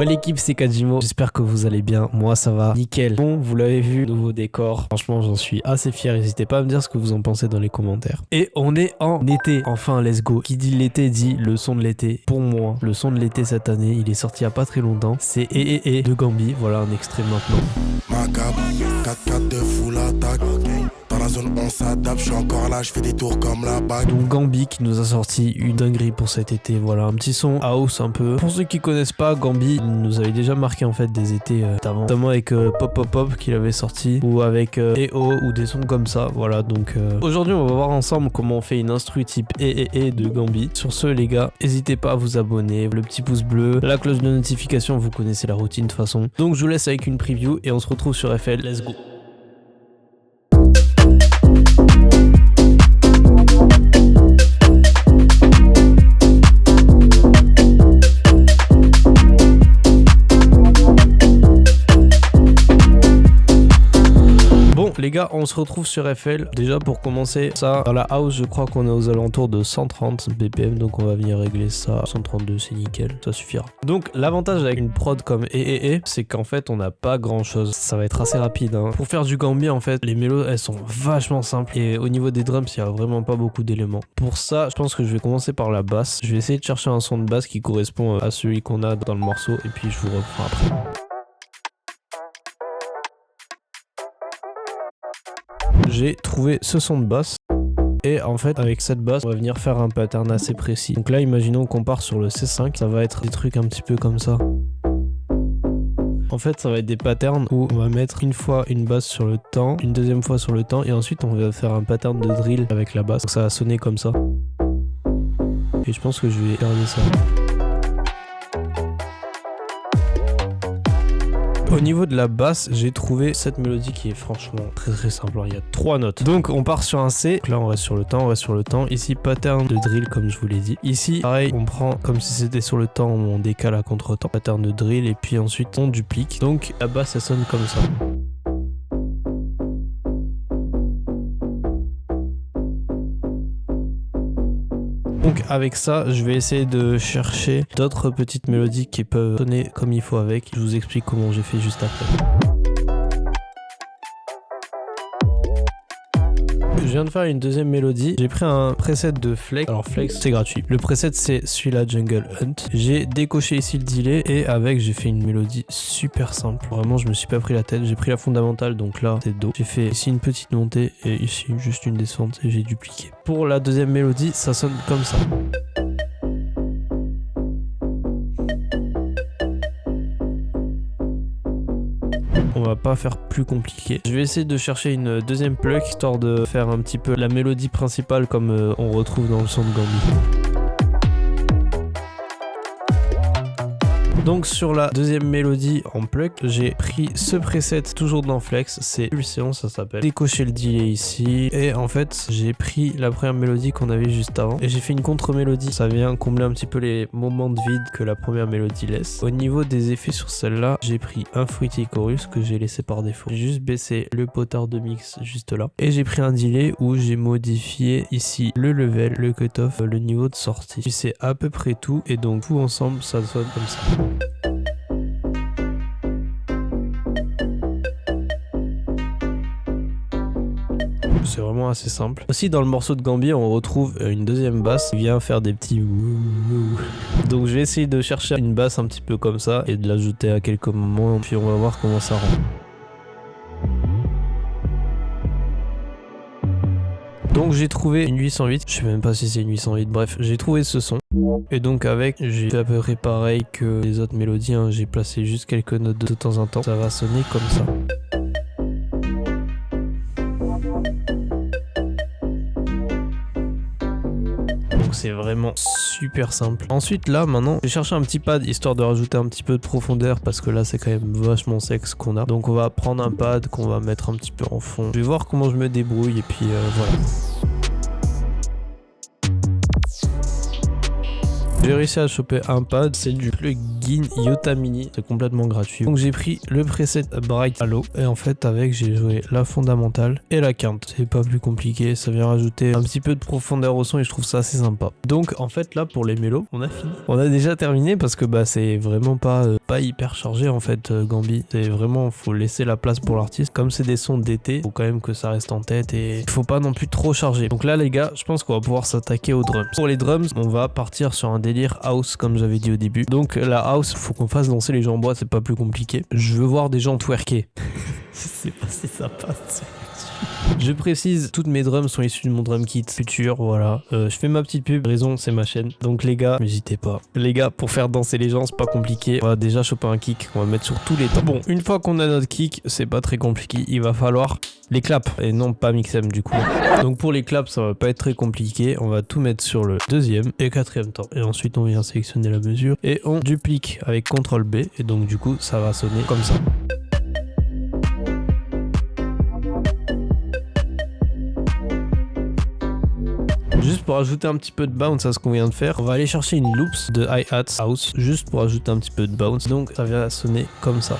Ouais l'équipe, c'est Kajimo, j'espère que vous allez bien, moi ça va nickel. Bon, vous l'avez vu, nouveau décor, franchement j'en suis assez fier, n'hésitez pas à me dire ce que vous en pensez dans les commentaires. Et on est en été, enfin let's go. Qui dit l'été dit le son de l'été. Pour moi, le son de l'été cette année, il est sorti il y a pas très longtemps, c'est de Gambi, voilà un extrait maintenant. Macabre, 4-4 de full attaque. Dans la zone on s'adapte, je suis encore là, je fais des tours comme la bague. Donc Gambi qui nous a sorti une dinguerie pour cet été, voilà un petit son house un peu. Pour ceux qui connaissent pas, Gambi nous avait déjà marqué en fait des étés d'avant, notamment avec Pop Pop Pop qu'il avait sorti, ou avec EO ou des sons comme ça, voilà. Donc aujourd'hui on va voir ensemble comment on fait une instru type de Gambi. Sur ce les gars, n'hésitez pas à vous abonner, le petit pouce bleu, la cloche de notification, vous connaissez la routine de toute façon. Donc je vous laisse avec une preview et on se retrouve sur FL, let's go. Les gars, on se retrouve sur FL. Déjà pour commencer, ça dans la house, je crois qu'on est aux alentours de 130 BPM, donc on va venir régler ça à 132, c'est nickel, ça suffira. Donc l'avantage avec une prod comme c'est qu'en fait on n'a pas grand chose, ça va être assez rapide hein. Pour faire du Gambi en fait, les mélos elles sont vachement simples et au niveau des drums il y a vraiment pas beaucoup d'éléments. Pour ça, je pense que je vais commencer par la basse. Je vais essayer de chercher un son de basse qui correspond à celui qu'on a dans le morceau et puis je vous reprends après. J'ai trouvé ce son de basse et en fait avec cette basse on va venir faire un pattern assez précis. Donc là imaginons qu'on part sur le C5, ça va être des trucs un petit peu comme ça. En fait ça va être des patterns où on va mettre une fois une basse sur le temps, une deuxième fois sur le temps et ensuite on va faire un pattern de drill avec la basse. Donc ça va sonner comme ça. Et je pense que je vais garder ça. Au niveau de la basse, j'ai trouvé cette mélodie qui est franchement très simple. Il y a 3 notes. Donc on part sur un C. Donc là on reste sur le temps, on reste sur le temps. Ici pattern de drill comme je vous l'ai dit. Ici pareil, on prend comme si c'était sur le temps, on décale à contre-temps. Pattern de drill et puis ensuite on duplique. Donc la basse elle sonne comme ça. Donc avec ça, je vais essayer de chercher d'autres petites mélodies qui peuvent sonner comme il faut avec. Je vous explique comment j'ai fait juste après. Je viens de faire une deuxième mélodie. J'ai pris un preset de Flex. Alors Flex, c'est gratuit. Le preset, c'est celui-là, Jungle Hunt. J'ai décoché ici le delay et avec, j'ai fait une mélodie super simple. Vraiment, je me suis pas pris la tête. J'ai pris la fondamentale, donc là, c'est Do. J'ai fait ici une petite montée et ici juste une descente et j'ai dupliqué. Pour la deuxième mélodie, ça sonne comme ça. On va pas faire plus compliqué. Je vais essayer de chercher une deuxième pluck histoire de faire un petit peu la mélodie principale comme on retrouve dans le son de Gambi. Donc sur la deuxième mélodie en pluck, j'ai pris ce preset toujours dans Flex, c'est Pulsion ça s'appelle. Décoché le delay ici et en fait j'ai pris la première mélodie qu'on avait juste avant et j'ai fait une contre-mélodie. Ça vient combler un petit peu les moments de vide que la première mélodie laisse. Au niveau des effets sur celle-là, j'ai pris un fruity chorus que j'ai laissé par défaut. J'ai juste baissé le potard de mix juste là et j'ai pris un delay où j'ai modifié ici le level, le cutoff, le niveau de sortie. Puis c'est à peu près tout et donc tout ensemble ça sonne comme ça. C'est vraiment assez simple. Aussi dans le morceau de Gambi on retrouve une deuxième basse qui vient faire des petits wouh. Donc je vais essayer de chercher une basse un petit peu comme ça et de l'ajouter à quelques moments puis on va voir comment ça rend. Donc j'ai trouvé une 808, je sais même pas si c'est une 808, bref, j'ai trouvé ce son. Et donc avec, j'ai fait à peu près pareil que les autres mélodies, hein. J'ai placé juste quelques notes de temps en temps, ça va sonner comme ça. Donc c'est vraiment super simple. Ensuite là maintenant j'ai cherché un petit pad histoire de rajouter un petit peu de profondeur parce que là c'est quand même vachement sec ce qu'on a. Donc on va prendre un pad qu'on va mettre un petit peu en fond. Je vais voir comment je me débrouille et puis voilà. J'ai réussi à choper un pad, c'est du plugin Yotamini, c'est complètement gratuit. Donc j'ai pris le preset Bright Halo et en fait avec j'ai joué la fondamentale et la quinte. C'est pas plus compliqué, ça vient rajouter un petit peu de profondeur au son et je trouve ça assez sympa. Donc en fait là pour les mélos, on a fini. On a déjà terminé parce que bah c'est vraiment pas hyper chargé en fait Gambi. C'est vraiment, faut laisser la place pour l'artiste. Comme c'est des sons d'été, faut quand même que ça reste en tête et il faut pas non plus trop charger. Donc là les gars, je pense qu'on va pouvoir s'attaquer aux drums. Pour les drums, on va partir sur un délire house comme j'avais dit au début. Donc la house, faut qu'on fasse danser les gens en bois, c'est pas plus compliqué. Je veux voir des gens twerker. Je sais pas si ça passe. Je précise, toutes mes drums sont issus de mon drum kit futur, voilà. Je fais ma petite pub, raison, c'est ma chaîne. Donc les gars, n'hésitez pas. Les gars, pour faire danser les gens, c'est pas compliqué. On va déjà choper un kick qu'on va mettre sur tous les temps. Bon, une fois qu'on a notre kick, c'est pas très compliqué. Il va falloir les claps et non pas mixem du coup. Donc pour les claps, ça va pas être très compliqué. On va tout mettre sur le deuxième et quatrième temps. Et ensuite, on vient sélectionner la mesure et on duplique avec CTRL B. Et donc du coup, ça va sonner comme ça. Juste pour ajouter un petit peu de bounce à ce qu'on vient de faire, on va aller chercher une loops de hi-hat house, juste pour ajouter un petit peu de bounce. Donc ça vient sonner comme ça.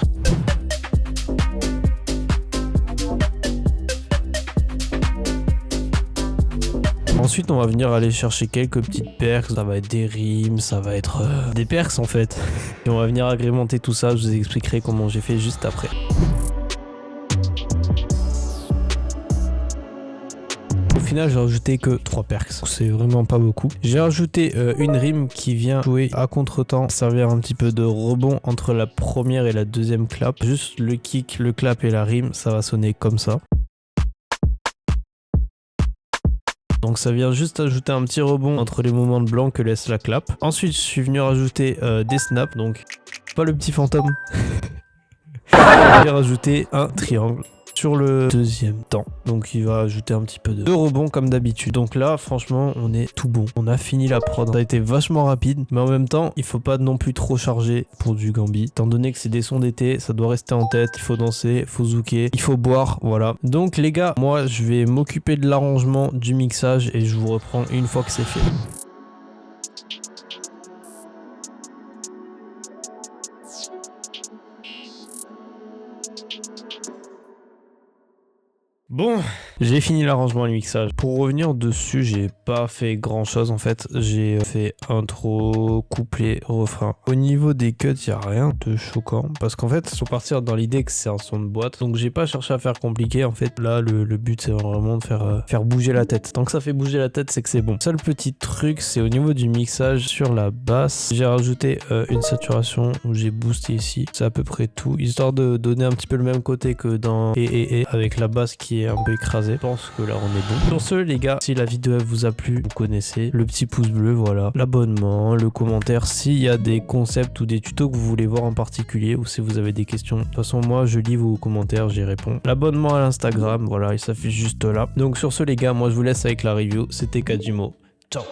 Ensuite, on va venir aller chercher quelques petites perks. Ça va être des rimes, ça va être des perks en fait. Et on va venir agrémenter tout ça. Je vous expliquerai comment j'ai fait juste après. Au final, j'ai rajouté que 3 perks, c'est vraiment pas beaucoup. J'ai rajouté une rime qui vient jouer à contre-temps, servir un petit peu de rebond entre la première et la deuxième clap. Juste le kick, le clap et la rime, ça va sonner comme ça. Donc ça vient juste ajouter un petit rebond entre les moments de blanc que laisse la clap. Ensuite, je suis venu rajouter des snaps, donc pas le petit fantôme. J'ai rajouté un triangle sur le deuxième temps, donc il va ajouter un petit peu de rebond comme d'habitude. Donc là franchement on est tout bon, on a fini la prod, ça a été vachement rapide, mais en même temps il faut pas non plus trop charger pour du Gambi, étant donné que c'est des sons d'été, ça doit rester en tête, il faut danser, il faut zouker, il faut boire, voilà. Donc les gars, moi je vais m'occuper de l'arrangement, du mixage et je vous reprends une fois que c'est fait. Bon, j'ai fini l'arrangement et le mixage. Pour revenir dessus, j'ai pas fait grand chose en fait. J'ai fait intro, couplet, refrain. Au niveau des cuts, y a rien de choquant. Parce qu'en fait, faut partir dans l'idée que c'est un son de boîte. Donc j'ai pas cherché à faire compliqué. En fait, là, le but c'est vraiment de faire bouger la tête. Tant que ça fait bouger la tête, c'est que c'est bon. Seul petit truc, c'est au niveau du mixage sur la basse. J'ai rajouté une saturation où j'ai boosté ici. C'est à peu près tout. Histoire de donner un petit peu le même côté que dans et avec la basse qui est un peu écrasé. Je pense que là on est bon. Sur ce les gars, si la vidéo vous a plu, vous connaissez le petit pouce bleu, voilà, l'abonnement, le commentaire s'il y a des concepts ou des tutos que vous voulez voir en particulier ou si vous avez des questions. De toute façon moi je lis vos commentaires, j'y réponds. L'abonnement à l'Instagram, voilà, il s'affiche juste là. Donc sur ce les gars, moi je vous laisse avec la review. C'était Kajimo. Ciao.